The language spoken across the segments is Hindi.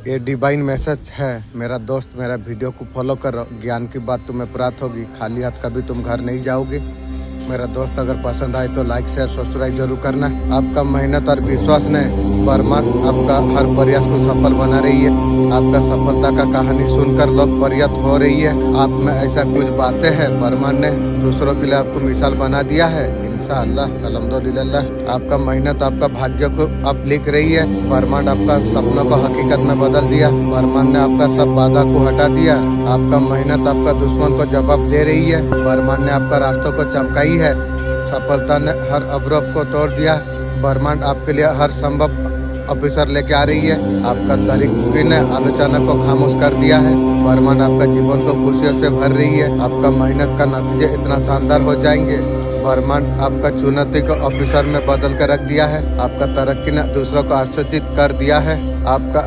ये डिवाइन मैसेज है मेरा दोस्त, मेरा वीडियो को फॉलो करो, ज्ञान की बात तुम्हें प्राप्त होगी, खाली हाथ कभी तुम घर नहीं जाओगे। मेरा दोस्त अगर पसंद आए तो लाइक शेयर सब्सक्राइब जरूर करना। आपका मेहनत और विश्वास ने ब्रह्मांड आपका हर प्रयास को सफल बना रही है। आपका सफलता का कहानी सुनकर लोग प्रयत्न हो रही है। आप में ऐसा कुछ बातें हैं, ब्रह्मांड ने दूसरों के लिए आपको मिसाल बना दिया है। इंशाअल्लाह अल्हम्दुलिल्लाह आपका मेहनत आपका भाग्य को अब लिख रही है। ब्रह्मांड आपका सपनों को हकीकत में बदल दिया। ब्रह्मांड ने आपका सब बाधा को हटा दिया। आपका मेहनत आपका दुश्मन को जवाब दे रही है। ब्रह्मांड ने आपका रास्तों को चमकाई है। सफलता ने हर अवरोध को तोड़ दिया। ब्रह्मांड आपके लिए हर संभव अवसर लेके आ रही है। आपका तरीके ने आलोचना को खामोश कर दिया है। ब्रह्मांड आपका जीवन को खुशियों से भर रही है। आपका मेहनत का नतीजे इतना शानदार हो जाएंगे। ब्रह्मांड आपका चुनौती को अवसर में बदल कर रख दिया है। आपका तरक्की ने दूसरों को आश्चर्यचकित कर दिया है। आपका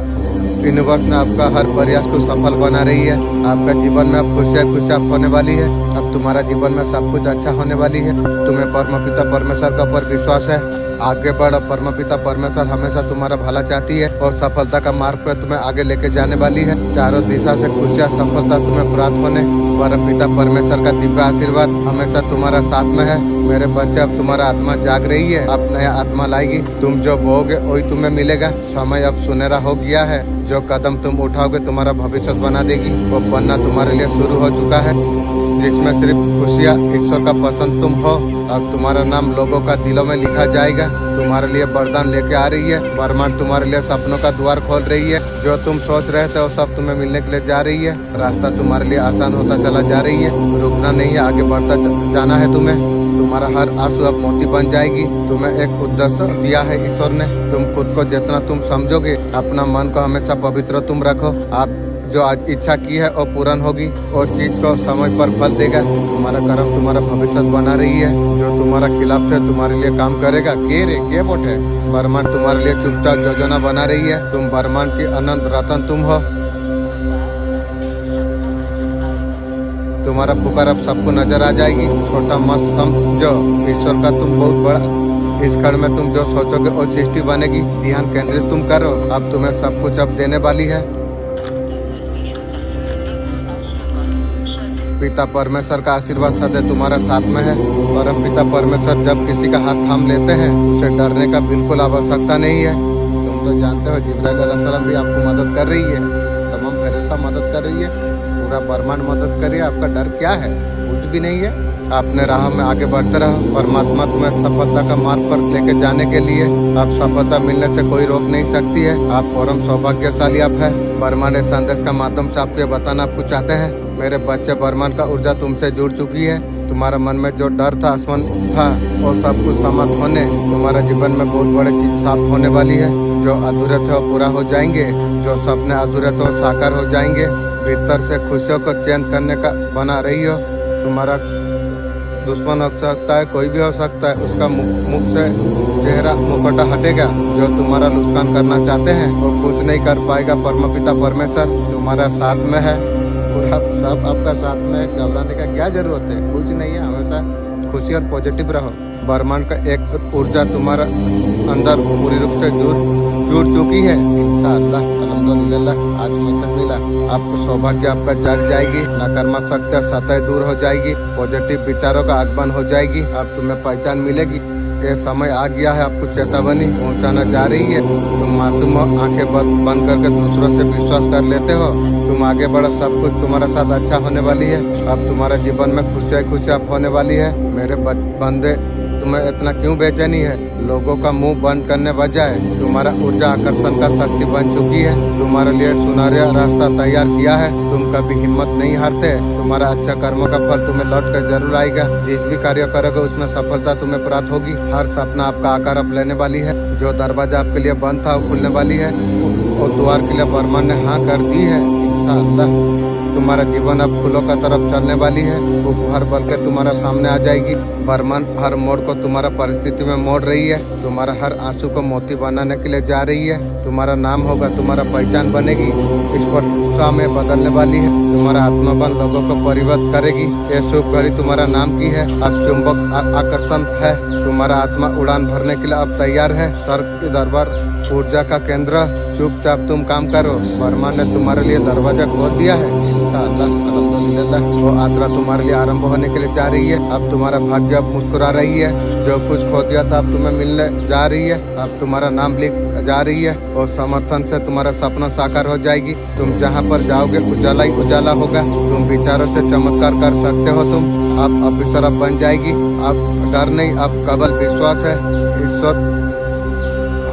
यूनिवर्स ने आपका हर प्रयास को सफल बना रही है। आपका जीवन में अब खुशियाँ होने वाली है। अब तुम्हारा जीवन में सब कुछ अच्छा होने वाली है। तुम्हें परमपिता परमेश्वर का ऊपर विश्वास है। आगे बढ़, परमपिता परमेश्वर हमेशा तुम्हारा भला चाहती है और सफलता का मार्ग पर तुम्हें आगे लेके जाने वाली है। चारों दिशा से खुशियाँ सफलता तुम्हें प्राप्त होने परमपिता परमेश्वर का दिव्य आशीर्वाद हमेशा तुम्हारा साथ में है। मेरे बच्चे, अब तुम्हारा आत्मा जाग रही है। अब नया आत्मा लाएगी। तुम जो बोओगे वही तुम्हें मिलेगा। समय अब सुनहरा हो गया है। जो कदम तुम उठाओगे तुम्हारा भविष्य बना देगी। वो बनना तुम्हारे लिए शुरू हो चुका है, जिसमें सिर्फ खुशियाँ ईश्वर का पसंद तुम हो। अब तुम्हारा नाम लोगों का दिलों में लिखा जाएगा। तुम्हारे लिए वरदान लेके आ रही है। ब्रह्मांड तुम्हारे लिए सपनों का द्वार खोल रही है। जो तुम सोच रहे थे वो सब तुम्हें मिलने के लिए जा रही है। रास्ता तुम्हारे लिए आसान होता चला जा रही है। रुकना नहीं है, आगे बढ़ता जाना है तुम्हें। तुम्हारा हर आंसू अब मोती बन जाएगी। तुम्हें एक उद्देश्य दिया है ईश्वर ने। तुम खुद को जितना तुम समझोगे, अपना मन को हमेशा पवित्र तुम रखो। आप जो आज इच्छा की है वो पूर्ण होगी। उस चीज को समय पर फल देगा। तुम्हारा कर्म तुम्हारा भविष्य बना रही है। जो तुम्हारा खिलाफ है तुम्हारे लिए काम करेगा। के बोट है। ब्रह्मांड तुम्हारे लिए चुपचाप योजना बना रही है। तुम ब्रह्मांड की अनंत रतन तुम हो। तुम्हारा पुकार अब सबको नजर आ जाएगी। छोटा मत समझो, ईश्वर का तुम बहुत बड़ा। इस क्षण में तुम जो सोचोगे वो सृष्टि बनेगी। ध्यान केंद्रित तुम करो। अब तुम्हें सब कुछ अब देने वाली है। पिता परमेश्वर का आशीर्वाद सदैव तुम्हारा साथ में है। परम पिता परमेश्वर जब किसी का हाथ थाम लेते हैं उसे डरने का बिल्कुल आवश्यकता नहीं है। तुम तो जानते हो जिब्राइल अलैहिस्सलाम भी आपको मदद कर रही है। तमाम फरिश्ता मदद कर रही है। पूरा ब्रह्मांड मदद कर रही है। आपका डर क्या है? कुछ भी नहीं है। अपने राह में आगे बढ़ते रहो। परमात्मा तुम्हें सफलता का मार्ग पर लेके जाने के लिए अब सफलता मिलने से कोई रोक नहीं सकती है। आप परम सौभाग्यशाली आप है। ब्रह्मांड संदेश का माध्यम से आपको बताना आपको चाहते हैं। मेरे बच्चे, ब्रह्मांड का ऊर्जा तुमसे जुड़ चुकी है। तुम्हारा मन में जो डर था, आसमान था, और सब कुछ समाप्त होने, तुम्हारा जीवन में बहुत बड़ी चीज साफ होने वाली है। जो अधूरे थे वो पूरा हो जाएंगे। जो सपने अधूरे थे वो साकार हो जाएंगे। भीतर से खुशियों को चैन करने का बना रही हो। तुम्हारा दुश्मन हो सकता है, कोई भी हो सकता है, उसका मुख से चेहरा मुखौटा हटेगा। जो तुम्हारा नुकसान करना चाहते हैं वो कुछ नहीं कर पाएगा। परमपिता परमेश्वर तुम्हारा साथ में है। पूरा सब आपका साथ में। घबराने का क्या जरूरत है? कुछ नहीं है। हमेशा खुशी और पॉजिटिव रहो। ब्रह्मांड का एक ऊर्जा तुम्हारा अंदर पूरी रूप से जुड़ चुकी है। इंशाअल्लाह अल्हम्दुलिल्लाह आज मैसेज मिला। आपको सौभाग्य आपका जाग जाएगी। नकारात्मक शक्तियाँ सतह दूर हो जाएगी। पॉजिटिव विचारों का आगमन हो जाएगी। अब तुम्हें पहचान मिलेगी। ये समय आ गया है। आपको चेतावनी पहुंचाना जा रही है। तुम मासूम हो, आंखें बंद करके दूसरों से विश्वास कर लेते हो। तुम आगे बढ़ो, सब कुछ तुम्हारे साथ अच्छा होने वाली है। अब तुम्हारे जीवन में खुशियाँ होने वाली है। मेरे बंदे, तुम्हें इतना क्यों बेचैनी है? लोगों का मुंह बंद करने बजाय तुम्हारा ऊर्जा आकर्षण का शक्ति बन चुकी है। तुम्हारे लिए सुनहरा रास्ता तैयार किया है। तुम कभी हिम्मत नहीं हारते। तुम्हारा अच्छा कर्मों का फल तुम्हें लौट कर जरूर आएगा। जिस भी कार्य करोगे उसमें सफलता तुम्हें प्राप्त होगी। हर सपना आपका आकार अब लेने वाली है। जो दरवाजा आपके लिए बंद था वो खुलने वाली है। और द्वार के लिए ब्रह्मांड ने हाँ कर दी है। इंशाअल्लाह तुम्हारा जीवन अब फूलों का तरफ चलने वाली है। वो हर बल के तुम्हारा सामने आ जाएगी। ब्रह्मांड हर मोड़ को तुम्हारा परिस्थिति में मोड़ रही है। तुम्हारा हर आंसू को मोती बनाने के लिए जा रही है। तुम्हारा नाम होगा, तुम्हारा पहचान बनेगी। इस पर में बदलने वाली है। तुम्हारा आत्मबल लोगों को परिवर्तित करेगी। ये शुभ घड़ी तुम्हारा नाम की है। अब चुंबक आकर्षण है। तुम्हारा आत्मा उड़ान भरने के लिए अब तैयार है। स्वर्ग के दरबार ऊर्जा का केंद्र, चुपचाप तुम काम करो। ब्रह्मांड ने तुम्हारे लिए दरवाजा खोल दिया है। इंशाअल्लाह, अल्हम्दुलिल्लाह, वो यात्रा तुम्हारे लिए आरंभ होने के लिए जा रही है। अब तुम्हारा भाग्य अब मुस्कुरा रही है। जो कुछ खो दिया था अब तुम्हें मिलने जा रही है। अब तुम्हारा नाम लिख जा रही है और समर्थन से तुम्हारा सपना साकार हो जाएगी। तुम जहाँ पर जाओगे उजाला ही उजाला होगा। तुम विचारों से चमत्कार कर सकते हो। तुम अब अफसर बन जाएगी। अब डर नहीं, अब केवल विश्वास है। ईश्वर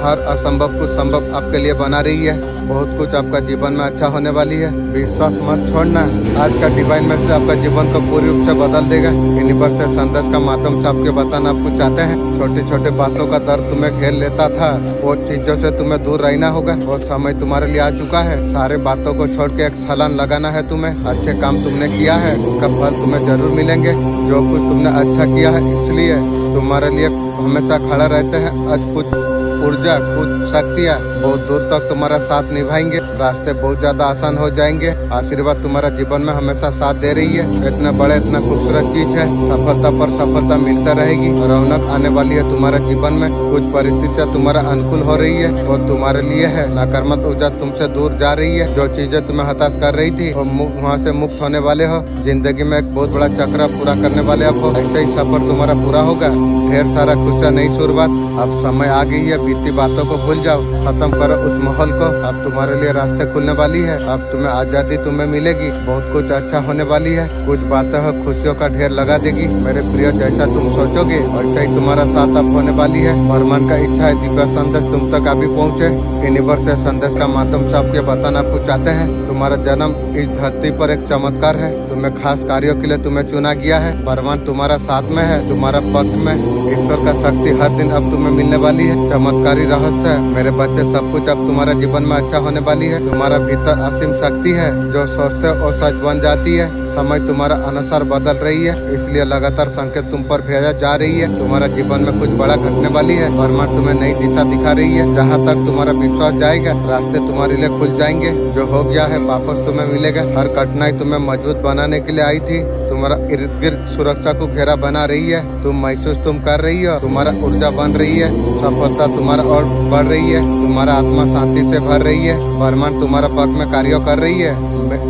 हर असंभव को संभव आपके लिए बना रही है। बहुत कुछ आपका जीवन में अच्छा होने वाली है। विश्वास मत छोड़ना। आज का डिवाइन मैसेज आपका जीवन को पूरी रूप से बदल देगा। यूनिवर्स से संदेश का माध्यम से आपके बताना आपको चाहते हैं। छोटी छोटी बातों का दर्द तुम्हें घेर लेता था, वो चीजों से तुम्हें दूर रहना होगा। वो समय तुम्हारे लिए आ चुका है। सारे बातों को छोड़ के एक छलांग लगाना है तुम्हें। अच्छे काम तुमने किया है, उसका फल तुम्हें जरूर मिलेंगे। जो कुछ तुमने अच्छा किया है इसलिए तुम्हारे लिए हमेशा खड़ा रहते हैं। आज कुछ ऊर्जा, कुछ शक्तियाँ बहुत दूर तक तुम्हारा साथ निभाएंगे। रास्ते बहुत ज्यादा आसान हो जाएंगे। आशीर्वाद तुम्हारा जीवन में हमेशा साथ दे रही है। इतना बड़ा इतना खूबसूरत चीज है। सफलता पर सफलता मिलता रहेगी। रौनक आने वाली है तुम्हारे जीवन में। कुछ परिस्थितियाँ तुम्हारा अनुकूल हो रही है और तुम्हारे लिए है। नकारात्मक ऊर्जा तुमसे दूर जा रही है। जो चीजें तुम्हें हताश कर रही थी वहाँ से मुक्त होने वाले हो। जिंदगी में एक बहुत बड़ा चक्र पूरा करने वाले आप हो। ऐसे ही सफर तुम्हारा पूरा होगा। ढेर सारा खुशियाँ नई शुरुआत। अब समय आ गई है। बीती बातों को भूल जाओ, खत्म करो उस माहौल को। अब तुम्हारे लिए रास्ते खुलने वाली है। अब तुम्हें आजादी तुम्हें मिलेगी। बहुत कुछ अच्छा होने वाली है। कुछ बातें हो खुशियों का ढेर लगा देगी। मेरे प्रिय, जैसा तुम सोचोगे वैसा ही तुम्हारा साथ अब होने वाली है। ब्रह्मांड का इच्छा है दिव्य संदेश तुम तक अभी पहुँचे। यूनिवर्स से संदेश का माध्यम से आपके बताना आपको चाहते हैं। तुम्हारा जन्म इस धरती पर एक चमत्कार है। तुम्हें खास कार्यों के लिए तुम्हें चुना गया है। ब्रह्मांड तुम्हारा साथ में है, तुम्हारा पक्ष में। ईश्वर का शक्ति हर दिन अब तुम्हें मिलने वाली है। चमत्कारी रहस्य है मेरे बच्चे। सब कुछ अब तुम्हारा जीवन में अच्छा होने वाली है। तुम्हारा भीतर असीम शक्ति है। जो सोचते हो वो सच बन जाती है। समय तुम्हारा अनुसार बदल रही है, इसलिए लगातार संकेत तुम पर भेजा जा रही है। तुम्हारा जीवन में कुछ बड़ा घटने वाली है। ब्रह्मांड तुम्हें नई दिशा दिखा रही है। जहाँ तक तुम्हारा विश्वास जाएगा रास्ते तुम्हारे लिए खुल जाएंगे। जो हो गया है वापस तुम्हें मिलेगा। हर कठिनाई तुम्हें मजबूत बनाने के लिए आई थी। तुम्हारा इर्द गिर्द सुरक्षा को घेरा बना रही है। तुम महसूस तुम कर रही हो। तुम्हारा ऊर्जा बन रही है। सफलता तुम्हारा और बढ़ रही है। तुम्हारा आत्मा शांति से भर रही है। ब्रह्मांड तुम्हारा पक्ष में कार्य कर रही है।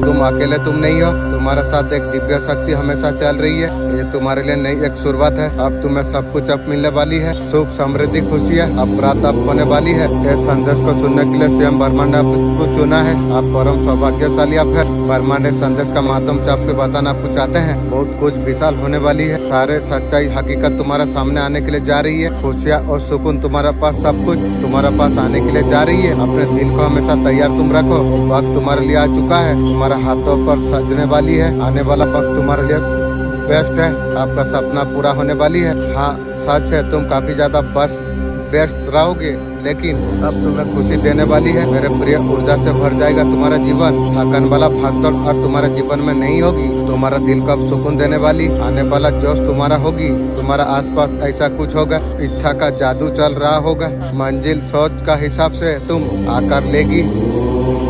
तुम अकेले तुम नहीं हो। तुम्हारे साथ एक दिव्य शक्ति हमेशा चल रही है। ये तुम्हारे लिए नई एक शुरुआत है। अब तुम्हें सब कुछ अब मिलने वाली है। सुख, समृद्धि, खुशियाँ अब प्राप्त अब होने वाली है। इस संदेश को सुनने के लिए स्वयं ब्रह्मांड आपको चुना है। आप परम सौभाग्यशाली आप है। ब्रह्मांड इस संदेश का माध्यम से आपको बताना आपको चाहते हैं। बहुत कुछ विशाल होने वाली है। सारे सच्चाई हकीकत तुम्हारे सामने आने के लिए जा रही है। खुशियाँ और सुकून तुम्हारे पास सब कुछ तुम्हारे पास आने के लिए जा रही है। अपने दिल को हमेशा तैयार तुम रखो। वक्त तुम्हारे लिए आ चुका है। तुम्हारा हाथों पर सजने वाली है। आने वाला वक्त तुम्हारे लिए बेस्ट है। आपका सपना पूरा होने वाली है। हाँ सच है, तुम काफी ज्यादा बस व्यस्त रहोगे, लेकिन अब तुम्हें खुशी देने वाली है। मेरे प्रिय, ऊर्जा से भर जाएगा तुम्हारा जीवन। थकन वाला भागदौड़ और तुम्हारे जीवन में नहीं होगी। तुम्हारा दिल को अब सुकून देने वाली आने वाला जोश तुम्हारा होगी। तुम्हारा आसपास ऐसा कुछ होगा, इच्छा का जादू चल रहा होगा। मंजिल सोच का हिसाब से तुम आकार लेगी।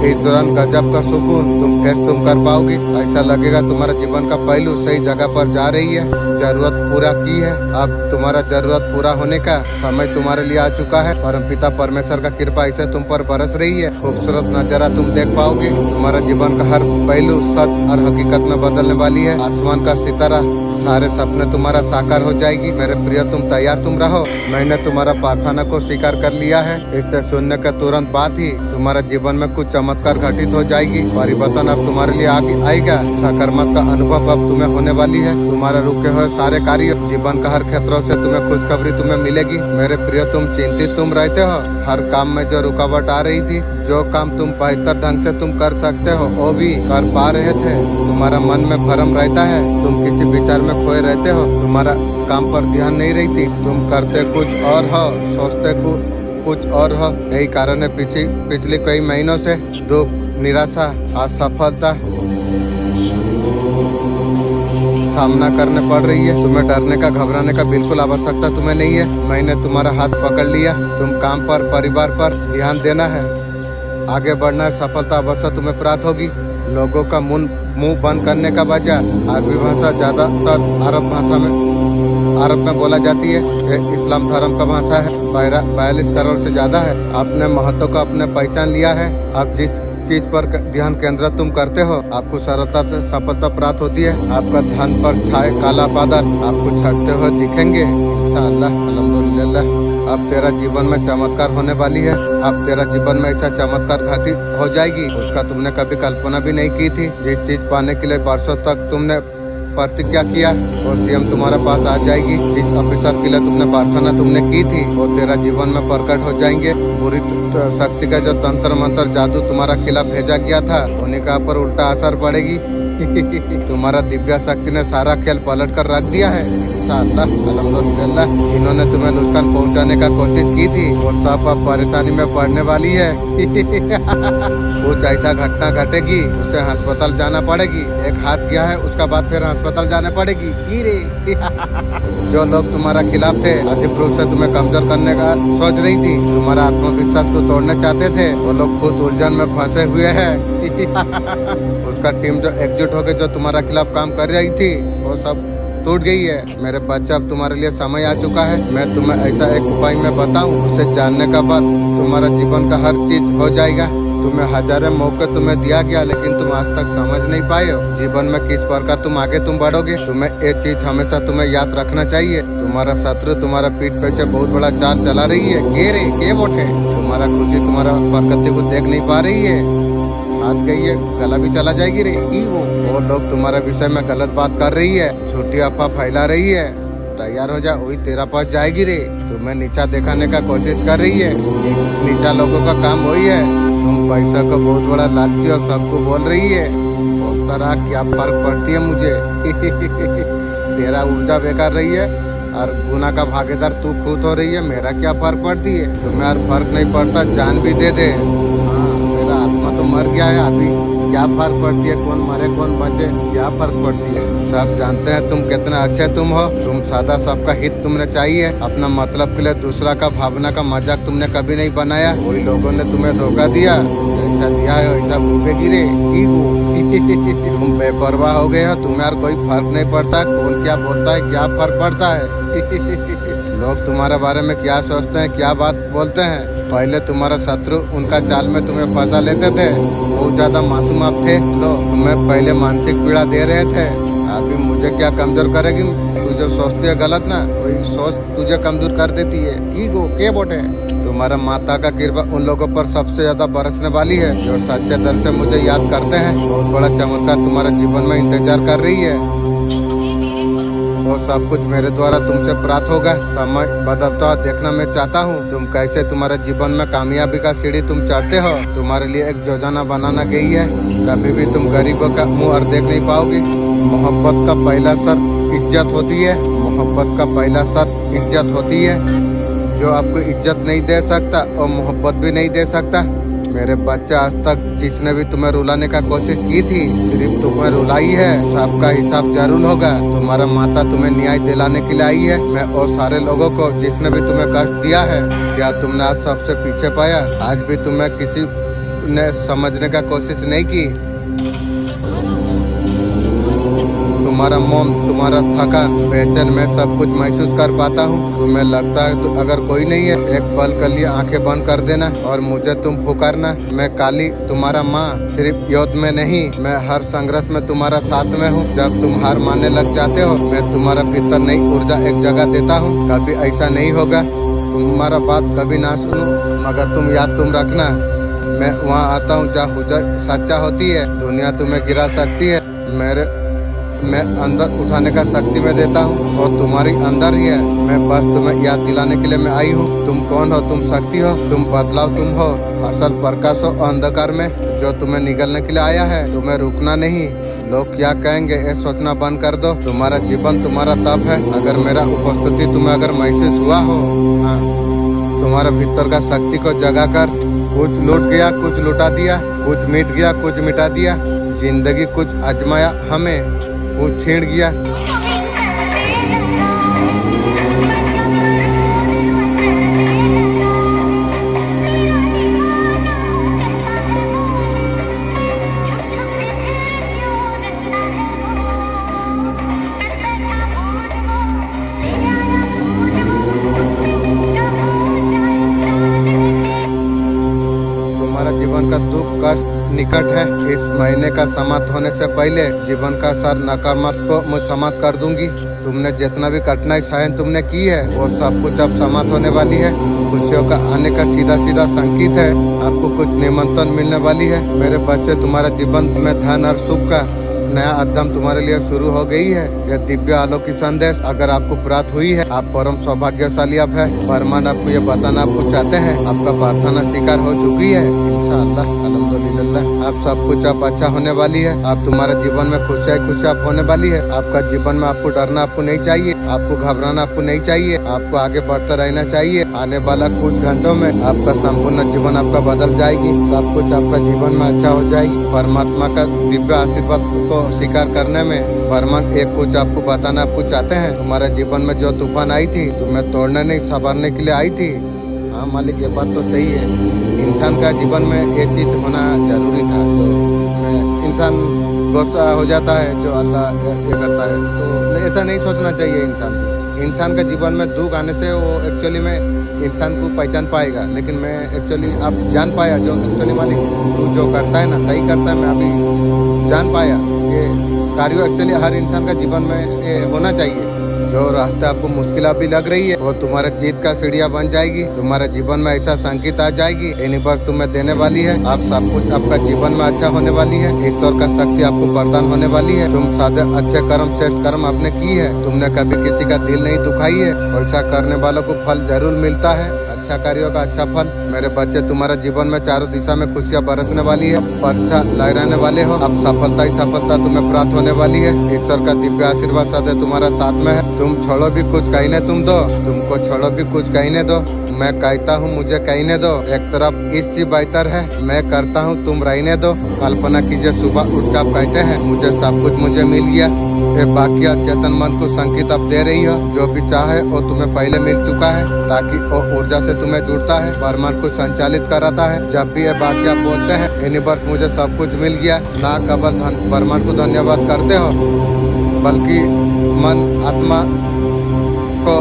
इस दौरान गजब का सुकून तुम फेस तुम कर पाओगे। ऐसा लगेगा तुम्हारा जीवन का पहलू सही जगह पर जा रही है। जरूरत पूरा की है। अब तुम्हारा जरूरत पूरा होने का समय तुम्हारे लिए आ चुका है। परमपिता परमेश्वर का कृपा ऐसे तुम पर बरस रही है। खूबसूरत नजारा तुम देख पाओगे। तुम्हारा जीवन का हर पहलू सत्य और हकीकत में बदलने वाली है। आसमान का सितारा, सारे सपने तुम्हारा साकार हो जाएगी। मेरे प्रिय, तुम तैयार तुम रहो। मैंने तुम्हारा प्रार्थना को स्वीकार कर लिया है। इससे सुनने के तुरंत बाद ही तुम्हारा जीवन में कुछ चमत्कार घटित हो जाएगी। परिवर्तन अब तुम्हारे लिए आगे आएगा। सकारात्मक का अनुभव अब तुम्हें होने वाली है। तुम्हारे रुके हुए सारे कार्य, जीवन का हर क्षेत्रों से तुम्हें खुशखबरी तुम्हें मिलेगी। मेरे प्रिय, तुम चिंतित तुम रहते हो। हर काम में जो रुकावट आ रही थी, जो काम तुम बेहतर ढंग से तुम कर सकते हो वो भी कर पा रहे थे। तुम्हारा मन में भ्रम रहता है। तुम किसी विचार में खोए रहते हो। तुम्हारा काम पर ध्यान नहीं रहती। तुम करते कुछ और हो, सोचते कुछ और हो। यही कारण है पिछले कई महीनों से दुख, निराशा, असफलता सामना करने पड़ रही है। तुम्हें डरने का, घबराने का बिल्कुल आवश्यकता तुम्हें नहीं है। मैंने तुम्हारा हाथ पकड़ लिया। तुम काम पर, परिवार पर ध्यान देना है। आगे बढ़ना है। सफलता अवश्य तुम्हें प्राप्त होगी। लोगों का मुंह बंद करने का बजाय अरबी भाषा, ज्यादातर अरब भाषा में अरब में बोला जाती है। ये इस्लाम धर्म का भाषा है। 42 करोड़ से ज्यादा है। आपने महत्व को अपने पहचान लिया है। आप जिस चीज पर ध्यान केंद्रित तुम करते हो, आपको सरलता से सफलता प्राप्त होती है। आपका धन पर छाए काला बादल आपको छटते हुए दिखेंगे इंशाअल्लाह। अल्हम्दुलिल्लाह। अब तेरा जीवन में चमत्कार होने वाली है। अब तेरा जीवन में ऐसा चमत्कार घटित हो जाएगी, उसका तुमने कभी कल्पना भी नहीं की थी। जिस चीज पाने के लिए वर्षों तक तुमने प्रतिज्ञा किया, वो सीएम तुम्हारे पास आ जाएगी। जिस ऑफिसर के लिए तुमने प्रार्थना तुमने की थी, वो तेरा जीवन में प्रकट हो जाएंगे। पूरी शक्ति का जो तंत्र मंत्र जादू तुम्हारा खिलाफ भेजा गया था, उन्हीं का पर उल्टा असर पड़ेगी। तुम्हारा दिव्या शक्ति ने सारा खेल पलट कर रख दिया है इंशाअल्लाह। अल्हम्दुलिल्लाह। जिन्होंने तुम्हें नुकसान पहुंचाने का कोशिश की थी, वो सब अब परेशानी में पड़ने वाली है। कुछ ऐसा घटना घटेगी, उसे अस्पताल जाना पड़ेगी। एक हाथ गया है, उसका बाद फिर अस्पताल जाने पड़ेगी। रे जो लोग तुम्हारा खिलाफ थे, अधिक रूप से तुम्हें कमजोर करने का सोच रही थी, तुम्हारा आत्मविश्वास को तोड़ना चाहते थे, वो लोग खुद उलझन में फंसे हुए हैं। उसका टीम जो एकजुट होकर जो तुम्हारा खिलाफ काम कर रही थी, वो सब टूट गई है। मेरे बच्चे, अब तुम्हारे लिए समय आ चुका है। मैं तुम्हें ऐसा एक उपाय में बताऊं, उसे जानने का बाद तुम्हारा जीवन का हर चीज हो जाएगा। तुम्हें हजारों मौके तुम्हें दिया गया, लेकिन तुम आज तक समझ नहीं पाए हो जीवन में किस प्रकार तुम आगे बढ़ोगे। तुम्हें एक चीज हमेशा तुम्हें याद रखना चाहिए, तुम्हारा शत्रु तुम्हारा पीठ पीछे बहुत बड़ा चाल चला रही है। के बोटे तुम्हारा खुशी तुम्हारा प्रकृति को देख नहीं पा रही है। हाथ गई है, गला भी चला जाएगी रे। वो लोग तुम्हारे विषय में गलत बात कर रही है, झूठी अफवाह फैला रही है। तैयार हो जा, वही तेरा पास जाएगी रे। तुम्हें नीचा दिखाने का कोशिश कर रही है। नीचा लोगों का काम वही है। तुम पैसा को बहुत बड़ा लालची और सबको बोल रही है। बोलता रहा, क्या फर्क पड़ती है मुझे। तेरा ऊर्जा बेकार रही है और गुना का भागीदार तू खुद हो रही है। मेरा क्या फर्क पड़ती है। तुम्हें यार फर्क नहीं पड़ता, जान भी दे दे। आत्मा तो मर गया है, अभी क्या फर्क पड़ती है। कौन मरे कौन बचे, क्या फर्क पड़ती है। सब जानते हैं तुम कितना अच्छे तुम हो। तुम सादा सबका हित तुमने चाहिए। अपना मतलब के लिए दूसरा का भावना का मजाक तुमने कभी नहीं बनाया। वही लोगों ने तुम्हें धोखा दिया। ऐसा दिया है वैसा भूखे गिरे। तुम बेपरवाह हो गए हो। तुम्हें यार कोई फर्क नहीं पड़ता, कौन क्या बोलता है, क्या फर्क पड़ता है। लोग तुम्हारे बारे में क्या सोचते हैं, क्या बात बोलते हैं। पहले तुम्हारा शत्रु उनका चाल में तुम्हें फंसा लेते थे। बहुत ज्यादा मासूम आप थे, तो तुम्हें पहले मानसिक पीड़ा दे रहे थे। अभी मुझे क्या कमजोर करेगी। तू जो सोचती है गलत ना, वही सोच तुझे कमजोर कर देती है। के बोटे तुम्हारा माता का कृपा उन लोगों पर सबसे ज्यादा बरसने वाली है, जो सच्चे दिल से मुझे याद करते हैं। बहुत बड़ा चमत्कार तुम्हारे जीवन में इंतजार कर रही है। वो सब कुछ मेरे द्वारा तुमसे प्राप्त होगा। समय बदलता हुआ देखना मैं चाहता हूँ। तुम कैसे तुम्हारे जीवन में कामयाबी का सीढ़ी तुम चढ़ते हो। तुम्हारे लिए एक योजना बनाना गई है। कभी भी तुम गरीबों का मुंह और देख नहीं पाओगे। मोहब्बत का पहला शर्त इज्जत होती है। मोहब्बत का पहला शर्त इज्जत होती है। जो आपको इज्जत नहीं दे सकता और मोहब्बत भी नहीं दे सकता। मेरे बच्चे, आज तक जिसने भी तुम्हें रुलाने का कोशिश की थी, सिर्फ तुम्हें रुलाई है। सबका हिसाब जरूर होगा। तुम्हारा माता तुम्हें न्याय दिलाने के लिए आई है। मैं और सारे लोगों को जिसने भी तुम्हें कष्ट दिया है, क्या तुमने आज सबसे पीछे पाया। आज भी तुम्हें किसी ने समझने का कोशिश नहीं की। तुम्हारा मौन, तुम्हारा थकान, बेचैन मैं सब कुछ महसूस कर पाता हूँ। तुम्हें लगता है तो अगर कोई नहीं है, एक पल के लिए आंखें बंद कर देना और मुझे तुम पुकारना। मैं काली, तुम्हारा माँ, सिर्फ युद्ध में नहीं, मैं हर संघर्ष में तुम्हारा साथ में हूँ। जब तुम हार मानने लग जाते हो, मैं तुम्हारा भीतर नई ऊर्जा एक जगह देता हूँ। कभी ऐसा नहीं होगा तुम्हारा बात कभी ना सुनूं, मगर तुम याद तुम रखना, मैं वहाँ आता हूँ जहाँ हुजर सच्चा होती है। दुनिया तुम्हें गिरा सकती है, मैं अंदर उठाने का शक्ति में देता हूँ और तुम्हारी अंदर ही है। मैं बस तुम्हें याद दिलाने के लिए मैं आई हूँ। तुम कौन हो, तुम शक्ति हो, तुम बदलाव तुम हो, असल प्रकाश हो अंधकार में जो तुम्हें निगलने के लिए आया है। तुम्हें रुकना नहीं। लोग क्या कहेंगे ये सोचना बंद कर दो। तुम्हारा जीवन तुम्हारा तप है। अगर मेरा उपस्थिति तुम्हें अगर महसूस हुआ हो, हाँ, तुम्हारे भीतर का शक्ति को जगा कर, कुछ लूट गया कुछ लुटा दिया, कुछ मिट गया कुछ मिटा दिया। जिंदगी कुछ आजमाया हमें, कुछ छेड़ गया। Yeah. निकट है। इस महीने का समाप्त होने से पहले जीवन का सार नकारात्मक को मैं समाप्त कर दूंगी। तुमने जितना भी कठिनाई सहन तुमने की है वो सब कुछ अब समाप्त होने वाली है। खुशियों का आने का सीधा सीधा संकेत है। आपको कुछ निमंत्रण मिलने वाली है। मेरे बच्चे, तुम्हारा जीवन में धन और सुख का नया अध्ययन तुम्हारे लिए शुरू हो गई है। यह दिव्य आलोक की संदेश अगर आपको प्राप्त हुई है, आप परम सौभाग्यशाली आप है। ब्रह्मांड आपको ये बताना आपको चाहते हैं, आपका प्रार्थना स्वीकार हो चुकी है। इंशाअल्लाह, अल्हम्दुलिल्लाह, आप सब कुछ अब अच्छा होने वाली है। आप तुम्हारे जीवन में खुशियाँ होने वाली है। आपका जीवन में आपको डरना आपको नहीं चाहिए, आपको घबराना आपको नहीं चाहिए, आपको आगे बढ़ते रहना चाहिए। आने वाला कुछ घंटों में आपका संपूर्ण जीवन आपका बदल जाएगी। सब कुछ आपका जीवन में अच्छा हो जाएगी। परमात्मा का दिव्य आशीर्वाद को स्वीकार करने में ब्रह्मांड एक कुछ आपको बताना आपको चाहते हैं। तुम्हारे जीवन में जो तूफान आई थी, तुम्हें तोड़ने नहीं संभालने के लिए आई थी। हाँ मालिक, ये बात तो सही है। इंसान का जीवन में ये चीज होना जरूरी था। तो इंसान गुस्सा हो जाता है जो अल्लाह ये करता है, तो ऐसा नहीं सोचना चाहिए इंसान को। इंसान के जीवन में दुख आने से वो एक्चुअली में इंसान को पहचान पाएगा। लेकिन मैं एक्चुअली आप जान पाया जो एक्चुअली मालिक तू जो करता है ना सही करता है। मैं अभी जान पाया ये कार्य एक्चुअली हर इंसान का जीवन में ये होना चाहिए। जो रास्ते आपको मुश्किल भी लग रही है वो तुम्हारे जीत का सीढ़िया बन जाएगी। तुम्हारे जीवन में ऐसा संकेत आ जाएगी, यूनिवर्स तुम्हें देने वाली है। आप सब कुछ आपका जीवन में अच्छा होने वाली है। ईश्वर का शक्ति आपको प्रदान होने वाली है। तुम सादे अच्छे कर्म श्रेष्ठ कर्म आपने की है। तुमने कभी किसी का दिल नहीं दुखाई है। ऐसा करने वालों को फल जरूर मिलता है। अच्छा कार्यों का अच्छा फल। मेरे बच्चे, तुम्हारा जीवन में चारों दिशा में खुशियाँ बरसने वाली है। अच्छा लहराने वाले हो। अब सफलता ही सफलता तुम्हें प्राप्त होने वाली है। ईश्वर का दिव्य आशीर्वाद सदैव तुम्हारा साथ में है। तुम छोड़ो भी कुछ कहने तुम दो, तुमको छोड़ो भी कुछ कहने दो। मैं कहता हूँ मुझे कहने दो। एक तरफ इससे बेहतर है मैं करता हूँ तुम रहने दो। कल्पना कीजिए सुबह उठ कर आप कहते हैं मुझे सब कुछ मुझे मिल गया। ये बाकिया चेतन मन को संकेत आप दे रही हो। जो भी चाहे वो तुम्हें पहले मिल चुका है, ताकि वो ऊर्जा से तुम्हें जुड़ता है, ब्रह्मांड को संचालित कराता है। जब भी ये बाकिया बोलते हैं यूनिवर्स मुझे सब कुछ मिल गया, ना केवल ब्रह्मांड को धन्यवाद करते हो बल्कि मन आत्मा को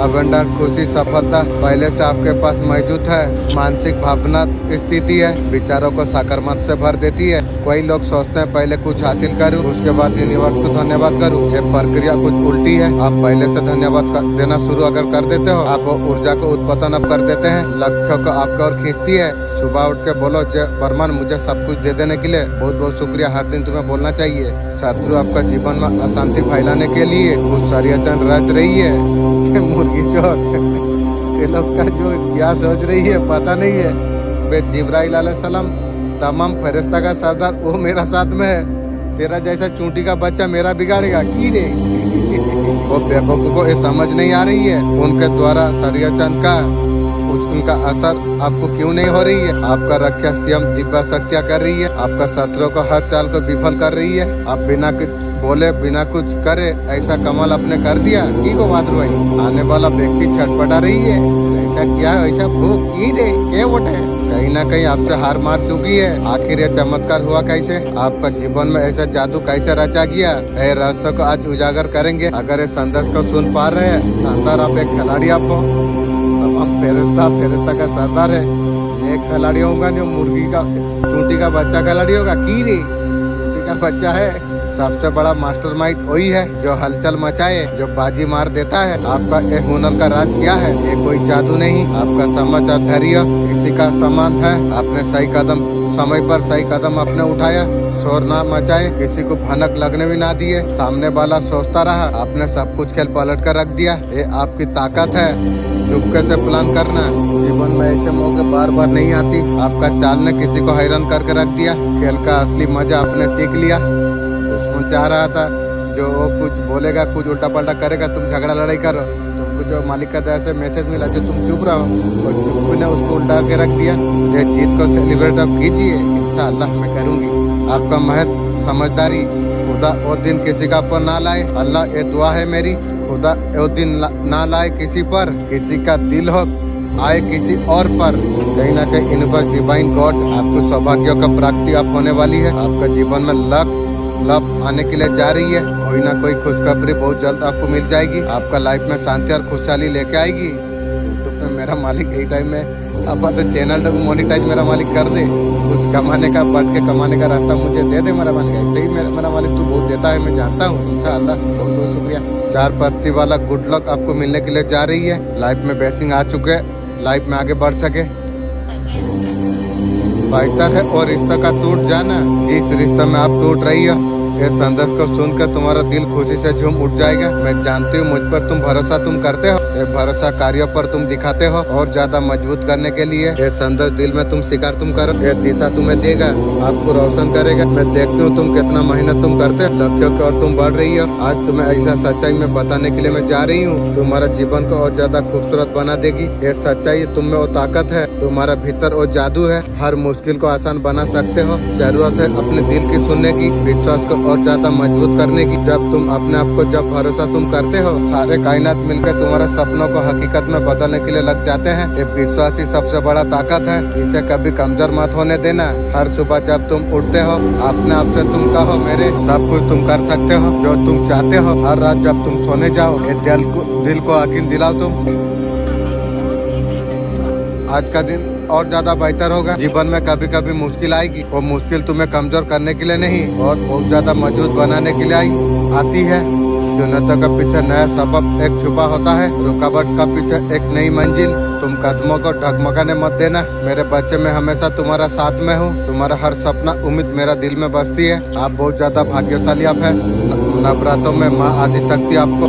अबंडेंट खुशी सफलता पहले से आपके पास मौजूद है। मानसिक भावना स्थिति है, विचारों को सकारात्मक से भर देती है। कोई लोग सोचते हैं पहले कुछ हासिल करूं उसके बाद यूनिवर्स को धन्यवाद करूं। ये प्रक्रिया कुछ उल्टी है। आप पहले से धन्यवाद देना शुरू अगर कर देते हो, आप वो ऊर्जा को उत्पन्न अब कर देते हैं। लक्ष्य को आपकी ओर खींचती है। सुबह उठ के बोलो जय ब्रह्मांड मुझे सब कुछ दे देने के लिए बहुत बहुत शुक्रिया। हर दिन तुम्हें बोलना चाहिए। शत्रु आपका जीवन में अशांति फैलाने के लिए कुछ षड्यंत्र रच रही है। मुर्गी चोर ये लोग का जो क्या सोच रही है पता नहीं है। बे जिब्राइल अलैहिस्सलाम तमाम फरिश्ता का सरदार वो मेरा साथ में है। तेरा जैसा चूंटी का बच्चा मेरा बिगाड़ेगा की रे। वो बेवकूफों को ये समझ नहीं आ रही है उनके द्वारा षड्यंत्र का उनका असर आपको क्यों नहीं हो रही है। आपका रक्षा स्वयं दिव्य शक्तियाँ कर रही है। आपका शत्रु को हर चाल को विफल कर रही है। आप बिना कुछ बोले बिना कुछ करे ऐसा कमाल आपने कर दिया की को मात्र भाई। आने वाला व्यक्ति छटपटा रही है ऐसा क्या ऐसा भूख की रे ये उठे कहीं ना कहीं आपसे हार मार चुकी है। आखिर ये चमत्कार हुआ कैसे? आपका जीवन में ऐसा जादू कैसे रचा गया? ये रहस्य को आज उजागर करेंगे। अगर ये संदेश को सुन पा रहे हैं, शानदार आप एक खिलाड़ी आप हो। तमाम फेरिस्ता का सरदार है। एक खिलाड़ी होगा जो मुर्गी का चूंटी का बच्चा खिलाड़ी होगा की रे। चूंटी का बच्चा है सबसे बड़ा मास्टरमाइंड वही है जो हलचल मचाए, जो बाजी मार देता है। आपका ये हुनर का राज क्या है? ये कोई जादू नहीं, आपका समझ और धैर्य इसी का समान है। आपने सही कदम समय पर सही कदम आपने उठाया, शोर ना मचाए, किसी को भनक लगने भी ना दिए। सामने वाला सोचता रहा, आपने सब कुछ खेल पलट कर रख दिया। ये आपकी ताकत है। चुपके से प्लान करना। जीवन में ऐसे मौके बार बार नहीं आती। आपका चाल ने किसी को हैरान करके रख दिया। खेल का असली मजा आपने सीख लिया। दुश्मन चाह रहा था जो वो कुछ बोलेगा, कुछ उल्टा पल्टा करेगा, तुम झगड़ा लड़ाई करो। तुमको जो मालिक का दया से मैसेज मिला जो तुम चुप रहो, और चुप्पू ने उसको उल्टा के रख दिया। ये जीत को सेलिब्रेट अब कीजिए, इंशाअल्लाह मैं करूँगी। आपका महज समझदारी खुदा वो दिन किसी का पर ना लाए। अल्लाह ये दुआ है मेरी, खुदा वो दिन ना लाए किसी पर, किसी का दिल हो आए किसी और पर। कहीं ना कहीं इन पर डिवाइन गॉड आपको सौभाग्यों का प्राप्ति आप होने वाली है। आपका जीवन में लव आने के लिए जा रही है। कोई ना कोई खुशखबरी बहुत जल्द आपको मिल जाएगी। आपका लाइफ में शांति और खुशहाली लेके आएगी। तो मेरा मालिक एक टाइम में अब तो चैनल तो मोनिटाइज मेरा मालिक कर दे, कुछ कमाने का, बढ़ के कमाने का रास्ता मुझे दे दे मेरा मालिक। ऐसे ही मेरा मालिक तू बहुत देता है, मैं जानता हूँ। इंशाअल्लाह, बहुत बहुत शुक्रिया। 4 पत्ती वाला गुड लक आपको मिलने के लिए जा रही है। लाइफ में ब्लेसिंग आ चुके, लाइफ में आगे बढ़ सके बेहतर है। और रिश्ता का टूट जाना, जिस रिश्ते में आप टूट रही हो, ये संदेश को सुनकर तुम्हारा दिल खुशी से झूम उठ जाएगा। मैं जानती हूँ मुझ पर तुम भरोसा करते हो, ये भरोसा कार्यों पर तुम दिखाते हो। और ज्यादा मजबूत करने के लिए ये संदेश दिल में तुम स्वीकार तुम करो, ये दिशा तुम्हें देगा, आपको रोशन करेगा। मैं देखती हूँ तुम कितना मेहनत तुम करते हो, लक्ष्यों की ओर तुम बढ़ रही हो। आज तुम्हें ऐसा सच्चाई में बताने के लिए मैं जा रही हूँ, तुम्हारा जीवन को और ज्यादा खूबसूरत बना देगी। ये सच्चाई तुम में वो ताकत है, तुम्हारा भीतर वो जादू है, हर मुश्किल को आसान बना सकते हो। जरूरत है अपने दिल की सुनने की, विश्वास को और ज्यादा मजबूत करने की। जब तुम अपने आप को जब भरोसा तुम करते हो, सारे कायनात मिलकर तुम्हारे सपनों को हकीकत में बदलने के लिए लग जाते हैं। ये विश्वास ही सबसे बड़ा ताकत है, इसे कभी कमजोर मत होने देना। हर सुबह जब तुम उठते हो, अपने आप से तुम कहो मेरे सब कुछ तुम कर सकते हो जो तुम चाहते हो। हर रात जब तुम सोने जाओ, ये दिल को यकीन दिलाओ तुम। आज का दिन और ज्यादा बेहतर होगा। जीवन में कभी कभी मुश्किल आएगी, वो मुश्किल तुम्हें कमजोर करने के लिए नहीं और बहुत ज्यादा मजबूत बनाने के लिए आती है। चुनौतियों का पीछे नया सबब एक छुपा होता है, रुकावट का पीछे एक नई मंजिल। तुम कदमों को ढकमकाने मत देना मेरे बच्चे, मैं हमेशा तुम्हारा साथ में हूँ। तुम्हारा हर सपना उम्मीद मेरा दिल में बसती है। आप बहुत ज्यादा भाग्यशाली आप है। नवरात्रों में माँ आदिशक्ति आपको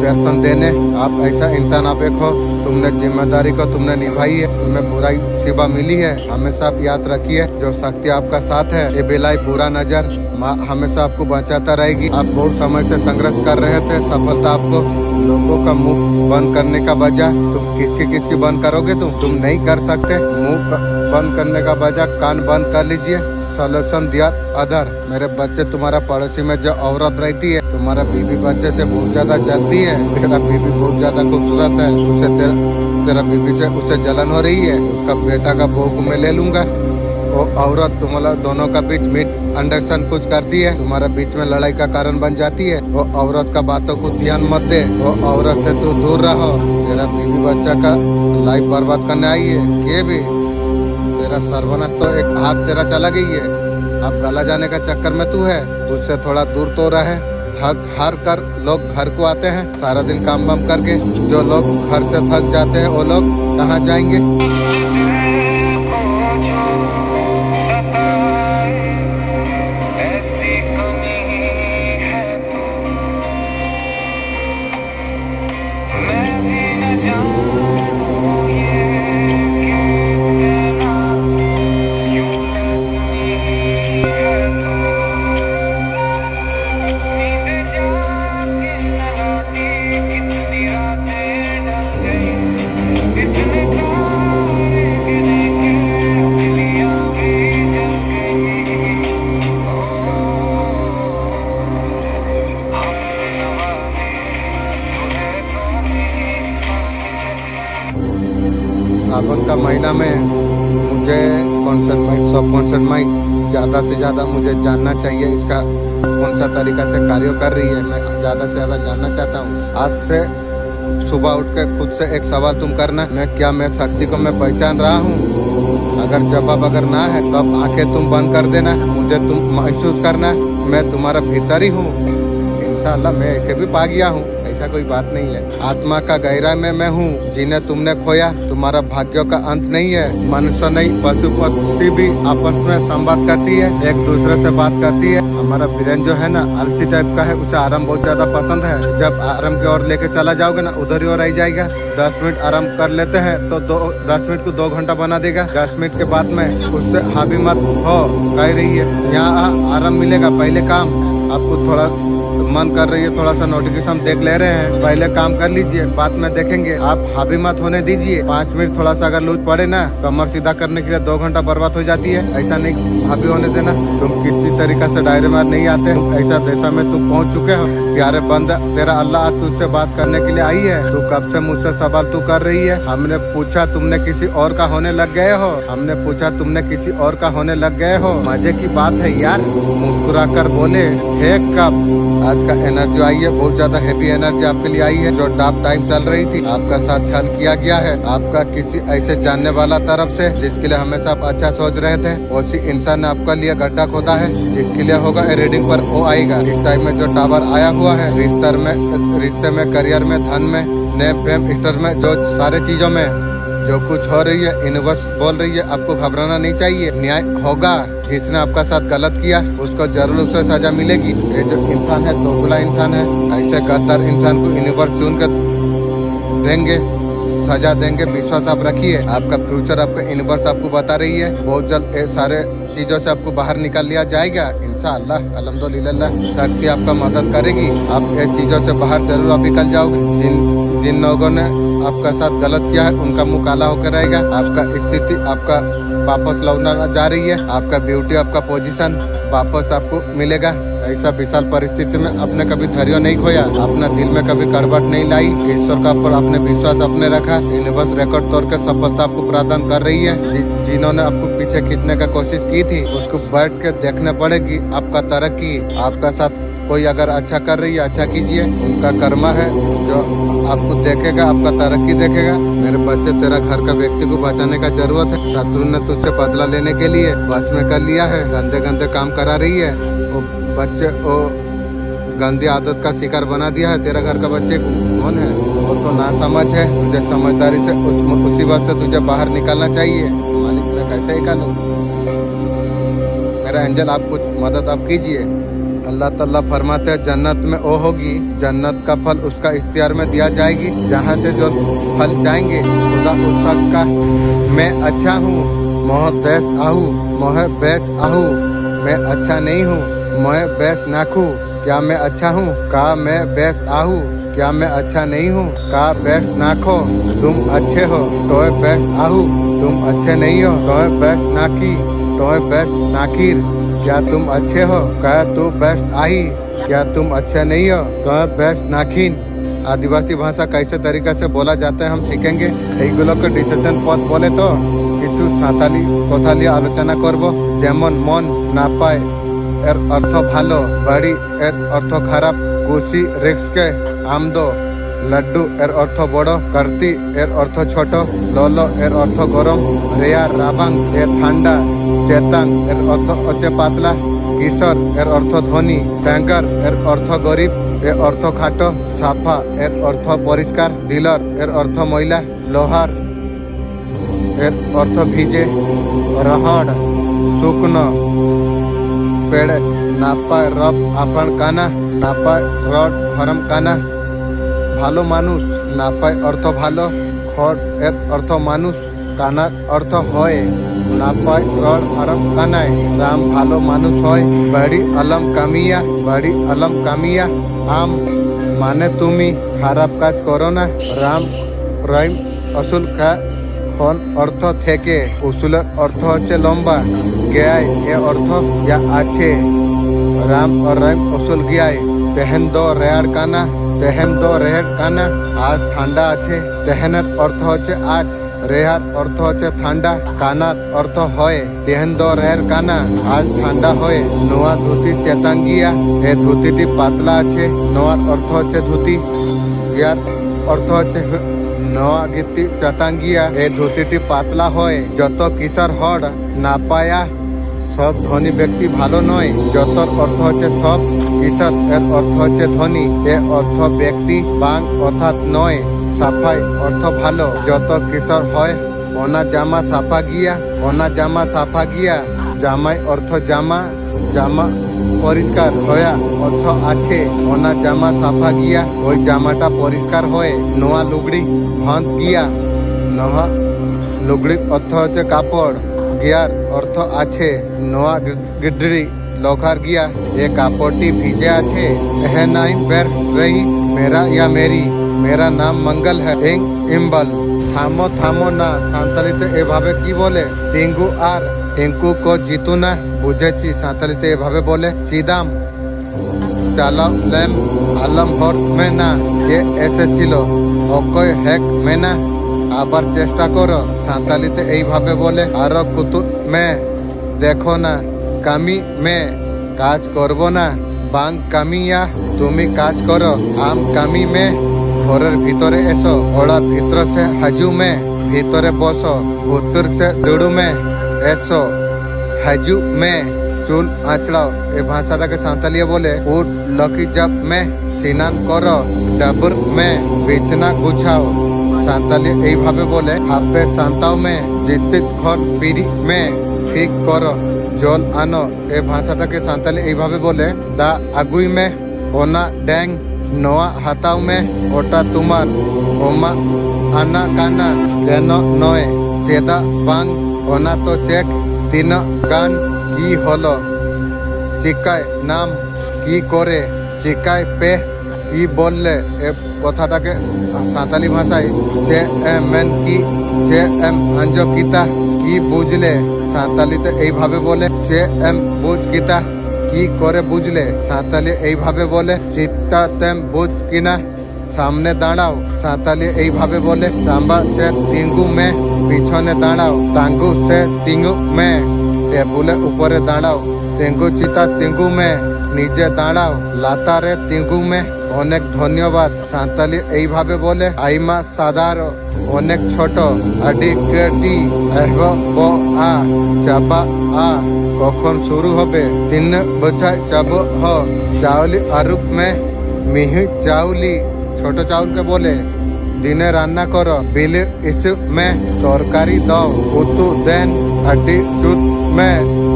दर्शन देने, आप ऐसा इंसान आप एक हो। तुमने जिम्मेदारी को तुमने निभाई है, तुम्हें बुराई सेवा मिली है। हमेशा आप याद रखिए, जो शक्ति आपका साथ है, ये बेलाई बुरा नजर माँ हमेशा आपको बचाता रहेगी। आप बहुत समय से संघर्ष कर रहे थे, सफलता आपको लोगों का मुंह बंद करने का बजाय तुम किसकी बंद करोगे? तुम नहीं कर सकते। मुंह बंद करने का बजाय कान बंद कर लीजिए। सोल्यूशन दिया अदर। मेरे बच्चे, तुम्हारा पड़ोसी में जो औरत रहती है, तुम्हारा बीवी बच्चे से बहुत ज्यादा जलती है। तेरा बीवी बहुत ज्यादा खूबसूरत है, उसे तेरा बीवी से उसे जलन हो रही है। उसका बेटा का बहू मैं ले लूंगा। वो औरत तुम्हारा दोनों का बीच मिट अंडरस्टैंड कुछ करती है, तुम्हारा बीच में लड़ाई का कारण बन जाती है। वो औरत का बातों को ध्यान मत दे, वो औरत से तू दूर रहो। तेरा बीवी बच्चा का लाइफ बर्बाद करने आई है, ये भी तेरा सर्वनाश। तो एक हाथ तेरा चला गई है, अब गला जाने का चक्कर में तू है, उससे थोड़ा दूर तो रहे। थक हार कर लोग घर को आते हैं सारा दिन काम वाम करके। जो लोग घर से थक जाते हैं वो लोग कहाँ जाएंगे? सावन का महीना में मुझे सब कॉन्सर्ट में ज़्यादा से ज़्यादा मुझे जानना चाहिए, इसका कौन सा तरीका से कार्य कर रही है। मैं ज़्यादा से ज़्यादा जानना चाहता हूँ। आज से सुबह उठ के खुद से एक सवाल तुम करना, मैं शक्ति को मैं पहचान रहा हूँ? अगर जवाब अगर ना है तो अब आंखें तुम बंद कर देना। मुझे तुम महसूस करना मैं तुम्हारा भीतर ही हूँ। इंशाअल्लाह मैं ऐसे भी पा गया हूँ, ऐसा कोई बात नहीं है। आत्मा का गहराई में मैं हूँ, जिन्हें तुमने खोया। तुम्हारा भाग्यों का अंत नहीं है। मनुष्य नहीं, पशु पक्षी भी आपस में संवाद करती है, एक दूसरे से बात करती है। हमारा ब्रेन जो है ना आलसी टाइप का है, उसे आराम बहुत ज्यादा पसंद है। जब आराम की ओर लेके चला जाओगे ना, उधर ही और रह जाएगा। 10 मिनट आराम कर लेते हैं तो 10 मिनट को 2 घंटा बना देगा। 10 मिनट के बाद में उससे हावी मत हो, कह रही है यहाँ आराम मिलेगा। पहले काम आपको थोड़ा मन कर रही है, थोड़ा सा नोटिफिकेशन देख ले रहे हैं, पहले काम कर लीजिए, बाद में देखेंगे। आप हावी मत होने दीजिए। 5 मिनट थोड़ा सा अगर लूज पड़े ना, कमर सीधा करने के लिए 2 घंटा बर्बाद हो जाती है। ऐसा नहीं हावी होने देना। तुम किसी तरीका से डायरे में नहीं आते, ऐसा दिशा में तुम पहुंच चुके हो। प्यारे बंदा, तेरा अल्लाह आज तुझसे बात करने के लिए आई है। तू कब से मुझसे सवाल तू कर रही है। हमने पूछा तुमने किसी और का होने लग गए हो। हमने पूछा तुमने किसी और का होने लग गए हो। मजे की बात है यार। मुस्कुरा कर बोले थे कब, आज आज का एनर्जी आई है, बहुत ज्यादा हैवी एनर्जी आपके लिए आई है। जो टफ टाइम चल रही थी आपका साथ छल किया गया है, आपका किसी ऐसे जानने वाला तरफ से जिसके लिए हमेशा आप अच्छा सोच रहे थे, उसी इंसान ने आपका लिए गड्ढा खोदा है, जिसके लिए होगा रीडिंग पर वो आएगा। इस टाइम में जो टावर आया हुआ है, रिश्ते में, करियर में, धन में, नेम फेम स्तर में, जो सारे चीजों में जो कुछ हो रही है, यूनिवर्स बोल रही है आपको घबराना नहीं चाहिए, न्याय होगा। जिसने आपका साथ गलत किया उसको जरूर उसे सजा मिलेगी। ये जो इंसान है दोगला इंसान है, ऐसे गद्दार इंसान को यूनिवर्स चुन कर देंगे, सजा देंगे। विश्वास आप रखिए, आपका फ्यूचर आपका यूनिवर्स आपको बता रही है। बहुत जल्द ये सारे चीजों से आपको बाहर निकाल लिया जाएगा इंशाअल्लाह। अल्हम्दुलिल्लाह शक्ति आपका मदद करेगी, आप ये चीजों से बाहर जरूर आप निकल जाओगे। जिन लोगों ने आपका साथ गलत किया है उनका मुंह काला होकर रहेगा। आपका स्थिति आपका वापस लौटना जा रही है, आपका ब्यूटी आपका पोजीशन वापस आपको मिलेगा। ऐसा विशाल परिस्थिति में आपने कभी धैर्य नहीं खोया, अपना दिल में कभी कड़वट नहीं लाई, ईश्वर का ऊपर आपने विश्वास अपने रखा। यूनिवर्स रिकॉर्ड तोड़ कर सफलता आपको प्रदान कर रही है। जिन्होंने आपको पीछे खींचने का कोशिश की थी उसको बैठ के देखने पड़ेगी आपका तरक्की। आपका साथ कोई अगर अच्छा कर रही है, अच्छा कीजिए, उनका कर्मा है जो आपको देखेगा, आपका तरक्की देखेगा। मेरे बच्चे, तेरा घर का व्यक्ति को बचाने का जरूरत है। शत्रु ने तुझसे बदला लेने के लिए बस में कर लिया है, गंदे गंदे काम करा रही है। वो बच्चे वो गंदी आदत का शिकार बना दिया है। तेरा घर का बच्चे कौन है? वो तो ना समझ है, तुझे समझदारी से उसी वक्त से तुझे बाहर निकालना चाहिए। मालिक मैं कैसे निकालूं? मेरा एंजल आप कुछ मदद आप कीजिए। अल्लाह ताला फरमाते हैं जन्नत में वो होगी, जन्नत का फल उसका इख्तियार में दिया जाएगी। जहाँ से जो फल जाएंगे खुदा उसका मैं अच्छा हूँ, मोह देश आहू, मोह बेस आहू, मैं अच्छा नहीं हूँ, मैं बेस नाखू, क्या मैं अच्छा हूँ? का मैं बेस आहू, क्या मैं अच्छा नहीं हूँ? का बेस नाखो, तुम अच्छे हो, तो बेस आहू, तुम अच्छे नहीं हो, तो बेस नाकी, तो बेस नाकीर, क्या तुम अच्छे हो? क्या तू बेस्ट आई, क्या तुम अच्छे नहीं हो? तो बेस्ट नाखिन। आदिवासी भाषा कैसे तरीके से बोला जाता है हम सीखेंगे। এইগুলো को ডিসিশন পথ বলে তো কিছু সাঁতালি কথা নিয়ে আলোচনা করব। যেমন মন না পায় এর অর্থ ভালো, বাড়ি এর অর্থ খারাপ, খুশি রিস্কে আমদো, লাড্ডু এর অর্থ বড়, কার্তি এর অর্থ ছোট, ললো এর অর্থ গরম, রেয়া রাবাং এর ঠান্ডা, চেতাং এর অর্থ হচ্ছে পাতলা, কিশোর এর অর্থ ধনী, ট্যাঙ্গার এর অর্থ গরিব, এর অর্থ খাটো, সাফা এর অর্থ পরিষ্কার, ডিলর এর অর্থ ময়লা, লোহার এর অর্থ ভিজে, রহড় শুকনো, পেড়ে না পায় রব আপন কানা, না পায় রড হরম কানা, ভালো মানুষ না পায় অর্থ ভালো, খড় এর অর্থ মানুষ, কানার অর্থ হয় না পায় রড হরম কানায়, রাম ভালো মানুষ হয়, বাড়ি আলম কামিয়া, বাড়ি আলম কামিয়া, আম মানে তুমি খারাপ কাজ করো না, রাম রহিম অসুল খা খন অর্থ থেকে, উসুলের অর্থ হচ্ছে লম্বা, গেয়ায় এ অর্থ যা আছে, রাম ও রহিম অসুল গিয়ায়, তেহেন দো রেয়ার কানা, তেহেন দো রেহের কানা, আজ ঠান্ডা আছে, তেহেনের অর্থ হচ্ছে আজ, রেহার অর্থ হচ্ছে ঠান্ডা, কানার অর্থ হয়, তেহেন দো রেহের কানা, আজ ঠান্ডা হয়, নোয়া ধুতি চেতাঙ্গিয়া, এ ধুতিটি পাতলা আছে, নোয়ার অর্থ হচ্ছে ধুতি, গিয়ার অর্থ হচ্ছে নোয়া গীতি চেতাঙ্গিয়া, এ ধুতিটি পাতলা হয়, যত কিশোর হড় না পায়া, সব ধনী ব্যক্তি ভালো নয়, যতর অর্থ হচ্ছে সব, কিশোর এর অর্থ হচ্ছে ধনী, এ অর্থ ব্যক্তি, বাং অর্থাৎ নয়, সাফাই অর্থ ভালো, যত কিশোর হয়, ওনা জামা সাফা গিয়া, ওনা জামা সাফা গিয়া, জামাই অর্থ জামা, জামা পরিষ্কার হয়া অর্থ আছে, ওনা জামা সাফা গিয়া, ওই জামাটা পরিষ্কার হয়ে, নোয়া লুগড়ি ভাঁত গিয়া, নোয়া লুগড়ির অর্থ হচ্ছে কাপড়, গিয়ার অর্থ আছে, নোয়া গিডড়ি লোখার গিয়া, এ কাপড়টি ভিজে আছে, এহ নাইন বের রহি মেরা ইয়া মেরি, মেরা নাম মঙ্গল है ইম্বল। থামো থামো না সাঁওতালিতে এভাবে কি বলে? টিঙ্গু আর টিঙ্কু কো জিতু না, বুঝেছি সাঁওতালিতে এভাবে বলে। চিদাম চালাও লেম আলম হর মে না, এ এসেছিল অকয় হেক মে না, আবার চেষ্টা করো সাঁওতালিতে এইভাবে বলে। আরো কুতুব মে দেখো না, কামি মে কাজ করব না, বাং কামিয়া তুমি কাজ করো আম কামি মে ঘরের ভিতরে এসো ওরা ভিতর সে হাজু মে ভিতরে বসো উত্তর সে দুড়ু মে এসো হাজু মে চুল আঁচড়াও এই ভাষাটাকে সাঁওতালিয়ে বলে উঠ লকি জব মে স্নান করো ডাবর মে বিছনা গুছাও সাঁওতালি এইভাবে বলে হাফে সান্তাও মে জিতিত ঘর পিড়ি মে ঠিক করো জল আনো এই ভাষাটাকে সাঁওতালি এইভাবে বলে দা আগুই মে ওনা ড্যাং নোয়া হাতাও মে ওটা তোমার ওমা আনা কানা কেন নয় চেদা বাং ওনা তো চেক তিন গান কি হলো চিকায় নাম কি করে চিকায় পে কি বললে এ কথাটাকে সাঁওতালি ভাষায় যে এম কি যে এম আঞ্জকিতা কি বুঝলে সাঁওতালিতে এইভাবে বলে যে এম বুঝ কিতা কি করে বুঝলে সাঁওতালি এইভাবে বলে চিত্তা তেম বুঝ কিনা সামনে দাঁড়াও সাঁওতালি এইভাবে বলে সাম্বা সে তিঙ্গু মে পিছনে দাঁড়াও তাঙ্গু সে তিঙ্গু মে টেবুলে উপরে দাঁড়াও তিঙ্গু চিতা তিঙ্গু মে নিচে দাঁড়াও লাতারে তিঙ্গু মে অনেক ধন্যবাদ সাঁওতালি এইভাবে বলে আইমা সাদার অনেক ছোট আডি কেটি এহ ব আ চাবা আ কখন শুরু হবে 3 বছর যাব হ চাউলি আরুপ মে মিহি চাউলি ছোট চাউলকে বলে দিনে রান্না করো বিলি ইসু মে তরকারি দাও উতু দেন আডি টুট মে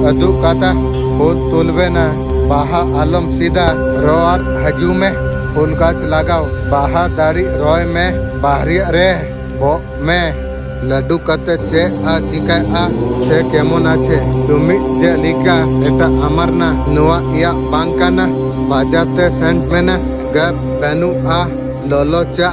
আদু কাতা ফুল তুলবে না বাহা আলম সিদা র আর হাজু মে ফুল গাছ লাগাও বাহা দাড়ি রয় মে বাহরি রে ব মে লাড্ডু কাতে চে আ চিকায় আ সে কেমন আছে তুমি যে লিখা এটা আমার না নোয়া ইয়া বাঙ্কানা বাজাতে সেন্ট মে না গ বেনু আ ললো চা